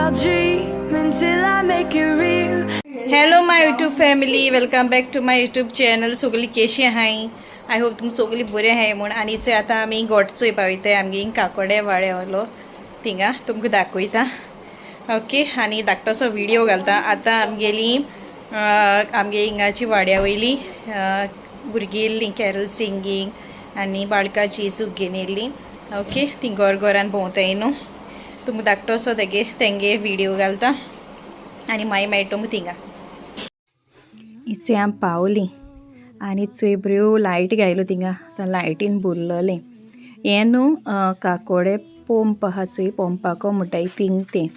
I'll dream until I make it real. Hello my YouTube family, welcome back to my YouTube channel. सगळी कशी आहाय? I hope तुम सगळी बरे आहाय म्हण. आणि आता आम्ही गोडचोय पावयताय. आमगे काकोडे वाडे हलो थिंगा तुमकां दाखयता. ओके, आणि धाकटोसो व्हिडिओ घालता. आता आमगेली आमगे हिंगाची वाड्या वयली भुरगीं येयल्लीं कॅरल सिंगींग आनी बाळकाची सूख घेवन येयल्लीं. ओके, ती गोर गोरान भोंवताय न्हू. तुमकां धाकटोसो तेंगे व्हिडिओ घालता आनी मागीर मेळटा थिंगा. इथे आम पावली आणि चोय बऱ्यो लायट घायलो थिंगा. लायटीन बुरलोलें हें न्हू काकोडे पंप आहा चोय पंपाको म्हणटाय थिंग तें.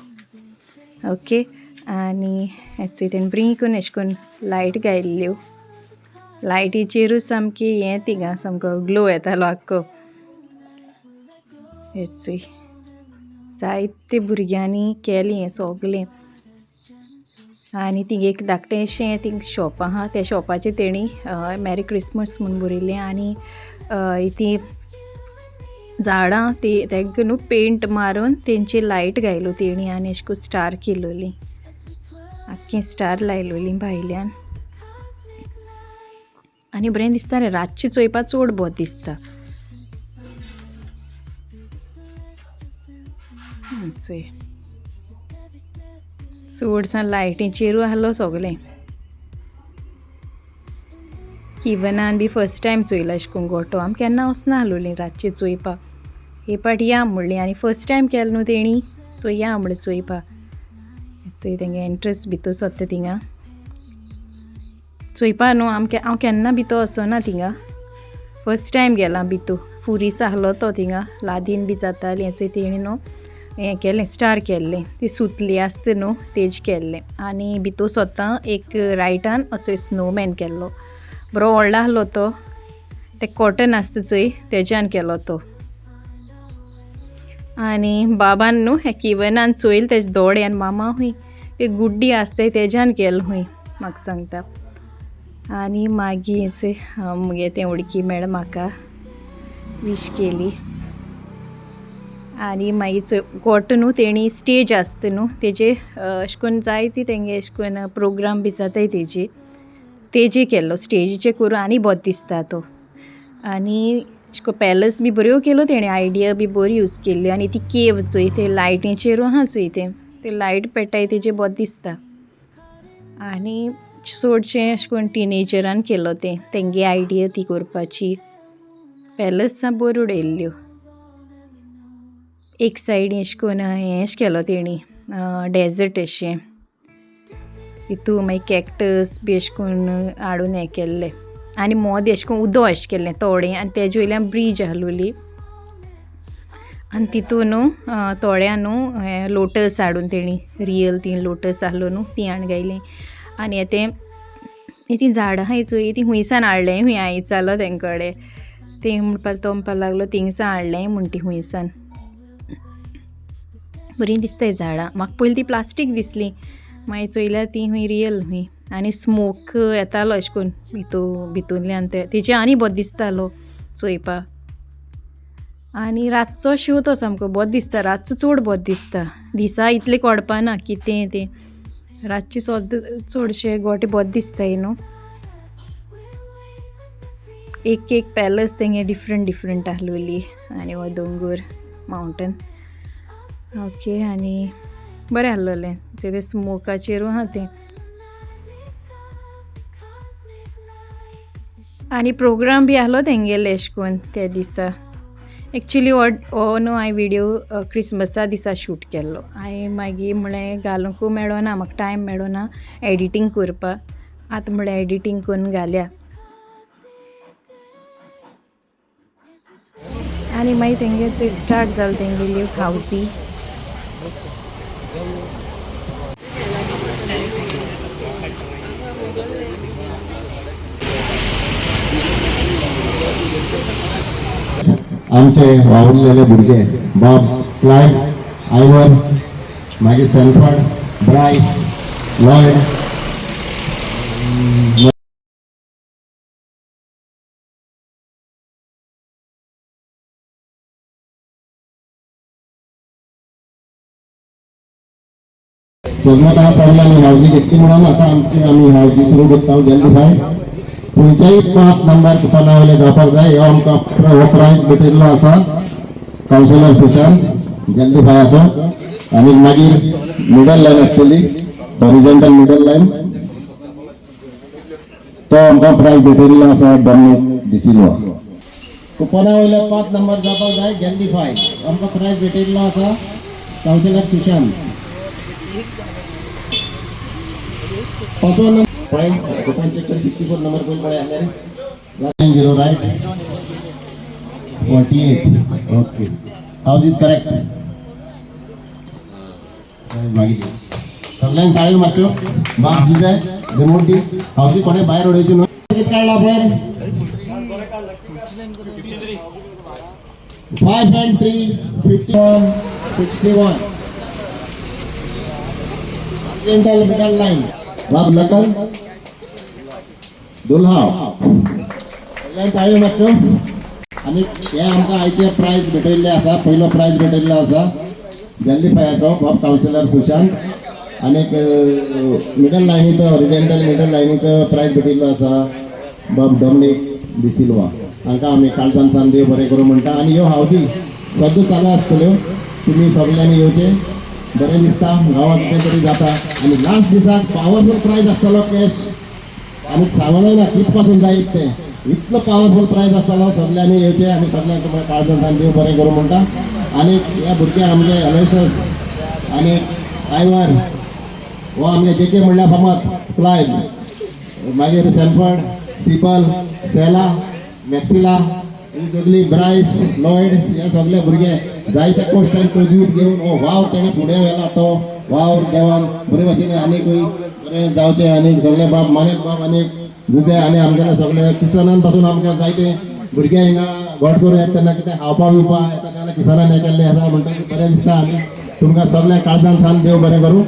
ओके, आनी चोय तेणें बरी करून अशें करून लायट घायल्ल्यो. लायटीचेरूच सामकी हें थिंगा सामको ग्लो येतालो आख्खो. हें चोय जायते भुरग्यांनी केलें हें सगलें. आनी थिंग एक धाकटेंशें थिंग शॉप आहा. त्या शॉपाचेर तेणी मॅरी क्रिसमस म्हूण बरयलें. आनी ती झाडां तेंका न्हू पेंट मारून तेंची लायट घायलो तेणी आनी अशें करून स्टार केलोलीं. आख्खी स्टार लायलोलीं भायल्यान. आनी बरें दिसता रे, रातचें चोयपा चड बोर दिसता. चोय चडसां लायटीचेरूच आहलो सगलें. किवनान बी फर्स्ट टायम चोयला अशें करून गोठो. आमी केन्ना वचना आहलोलीं रातचें चोयपा. हे पाट या म्हणलीं आनी फर्स्ट टायम केलो न्हू तेणी, सो या म्हणलें चोयपा. चोय तेंगे एंट्रस भितर सोदता थिंगा चोयपा न्हू. हांव केन्ना भितर वचना थिंगा. फर्स्ट टायम गेलां भितर. फुरीस आहलो तो थिंगा, लादीन बी जातालीं. चोय तेणी न्हू हें केलें, स्टार केल्लें. ती सुतली आसता न्हू तेज केल्लें. आनी भितर सोदता एक रायटान चोय स्नोमॅन केल्लो. बरो व्हडलो आहलो तो. ते कॉटन आसता चोय तेज्यान केलो तो. आनी बाबान न्हू हे किवनान चोयल तेजे दोळे. आनी मामा हूंय ते गुड्डी आसताय तेज्यान केलो हूंय म्हाका सांगता. आनी मागीर चोय मुगे तें उडकी मेळ म्हाका वीश केली. आनी मागीर चोय गोठो न्हू तेणी स्टेज आसता न्हू तेजे अशें करून जायती तेंगे अशें करून प्रोग्राम बी जाताय तेजे केल्लो. स्टेजीचेर करून आनी बोरो दिसता तो. आनी अशें करून पॅलस बी बऱ्यो केल्यो तेणी. आयडिया बी बरी यूज केल्ल्यो. आनी ती केव चोय ते लायटीचेरूच आहा चोय ते लायट पेटाय तेजेर बोरो दिसता. आनी चडशें अशें करून टिनेजरान केलो तेंगे आयडिया ती करपाची. पॅलस सा बऱ्यो उडयल्ल्यो. एक सायडीन अशें करून हें अशें केलो तेणी डेजर्ट अशें. हितू मागीर कॅक्टस बी अशें करून हाडून हें केल्लें. आनी मोदें अशें करून उदक अशें केल्लें थोडें. आनी तेजे वयल्यान ब्रीज आहलोली. आनी तितू न्हू थोड्यां न्हू हें लोटस हाडून तेणी रियल ती लोटस आहलो न्हू ती हाडून घायलीं. आनी ती झाडां आहाय चोय ती हुंयसान हाडलें हूंय आयचालो तेंकोडे. ती तो म्हणपा लागलो थिंगसान हाडलें म्हूण ती हुंयसान. बरीं दिसताय झाडां. म्हाका पयलीं ती प्लास्टीक दिसलीं, मागीर चोयल्यार ती हूंय रियल हूंय. आनी स्मोक येतालो अशें करून भितूंतल्यान तेजे आनी बोरो दिसतालो चोयपा. आनी रातचो शो तो सामको बोरो दिसता. रातचो चड बोरो दिसता. दिसा इतलें कळपाना कितें तें. रातचे चडशे गोठे बोरो दिसताय न्हू. एक पॅलस तेंगे डिफरंट आहलोली. आनी हो दोंगूर मावंटन. ओके, आनी बरें आहलोलें. ते स्मोकाचेरूच आहा तें. आनी प्रोग्राम बी आहलो तेंगेले अशें करून त्या दिसा. एक्चुली हो न्हू हांवें व्हिडिओ क्रिसमसा दिसा शूट केल्लो. हांवें मागीर म्हळें घालूंकूय मेळोना, म्हाका टायम मेळोना एडिटींग करपा. आतां म्हळें एडिटींग करून घालया. आनी मागीर तेंगे चोय स्टार्ट जालो तेंगेल्यो हावजी. आमचे वावुरलेले भुरगे बॉब, क्लायड, आयवन, मागीर सॅल्फर्ड, ब्रायस, लॉयड, सोजमत हा सगळ्यांनी हावजी घेतली म्हणून आता आम्ही हावजी सुरू करता जल्दी भाई खंयच्याय 5 नंबर कुपना वयले जावपाक जाय ह्यो आमकां हो प्रायज भेटिल्लो आसा कावन्सिलर सुशांत जल्दी भायाचो आनी मागीर मिडल लायन आसतली हॉरिझॉन्टल मिडल लायन तो आमकां प्रायज भेटिल्लो आसा डॉमिनिक डिसिल्वा कुपना वयले 5 नंबर जावपाक जाय जल्दी भाय आमकां प्रायज भेटिल्लो आसा कावन्सिलर सुशांत 5वां नंबर पॉइंट कुपन चेक कर 64 नंबर कोण पळे आले रे 0 right 48 okay house is correct मागितले सगळ्यांनी टाळी मारच्यो बाप जिजाय रिमोट दी हाउस कोणे बाहेर उडयची न्हू किती काढला आपण 5 and 3 51 61 सेंट्रल मिडल लाइन बाप नकल दुल्हा सगळ्यांनी टाळी मारच्यो आणि हे आमकां आयचे प्रायज भेटयल्ले आसा पयलो प्रायज भेटयल्लो आसा जल्दी पायाचो बाप कावन्सिलर सुशांत आणि मिडल लायनीचो हॉरिझॉन्टल मिडल लायनीचो प्रायज भेटिल्लो आसा बाब डॉमिनिक डिसिल्वा हांकां आमी काळजान सान देव बरें करूं म्हणटा आनी ह्यो हावजी सद्दां चालू आसतल्यो तुमी सगळ्यांनी येवचे बरें दिसता गांवांत कितें तरी जाता आनी लास्ट दिसाक पावरफूल प्रायज आसतलो कॅश आनी सांगूंक ना कित पासून जायत तें इतलो पावरफूल प्रायज आसतलो सगळ्यांनी येवचे आनी सगळ्यांक तुमकां काळजान सान देव बरें करूं म्हणटा आनी ह्या भुरग्यांक आमचे अलोयसस आनी आयवर हो आमगे जेके म्हणल्यार फामाद क्लायब मागीर सॅल्फर्ड सिपल सेला मॅक्सिला ही सगळी ब्रायस लॉयड हे सगळे भुरगे जायते कोश्टान कोजवीत घेवन हो वाव तेणे फुडें व्हेला तो वाव देवान बरे भाशेन आनीकूय बरें जावचें आनी सगळे बाब मानेक बाब आनी जुजे आनी आमगेले सगळे किसनान पासून आमकां जायते भुरगे हिंगा घोट करून येता तेन्ना कितें खावपा बिवपा येता तेन्ना किसनान हे केल्लें आसा म्हणटकीर बरें दिसता आनी तुमकां सगळ्यांक काळजान सान देव बरें करूं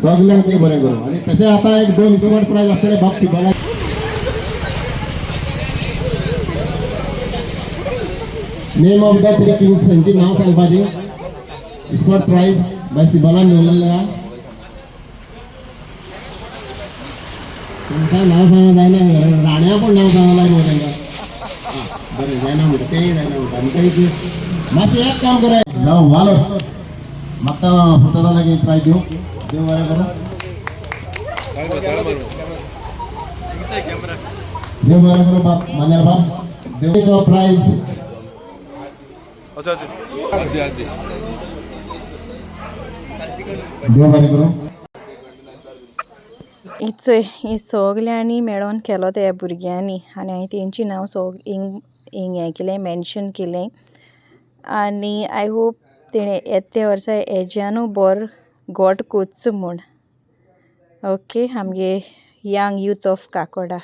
सगळ्यांक देव बरें करूं आनी तशें आतां एक 2 इस्पोर्ट प्रायज आसतले बाब सिबला नेम ऑफ द 3 किंग्स हांची नांव सांगपाची इस्पोर्ट प्रायज बाय सिबलान मेळिल्लें आहा तुमकां नांव सांगूंक जायना राण्या पूण नांव सांगूंक जाय न्हू तांकां बरें जायना म्हणटा तेंय जायना म्हणटा आमकां मातशें एक काम कराय जावं वालो म्हाका फुटो जाल्यार की प्रायज दिवं देव बरें करूं देव बरें करूं बाप मानेल बाप देवचो प्रायज देव बरें करूं ही सगल्यांनी मेळोन केलो त्या भुरग्यांनी आनी हांवें तेंची नांव हें केलें मेन्शन केलें आनी आय होप तेणें येत्या वर्सा हेज्यानू बोर गोट कोच म्हूण ओके आमगे यंग यूथ ऑफ काकोडा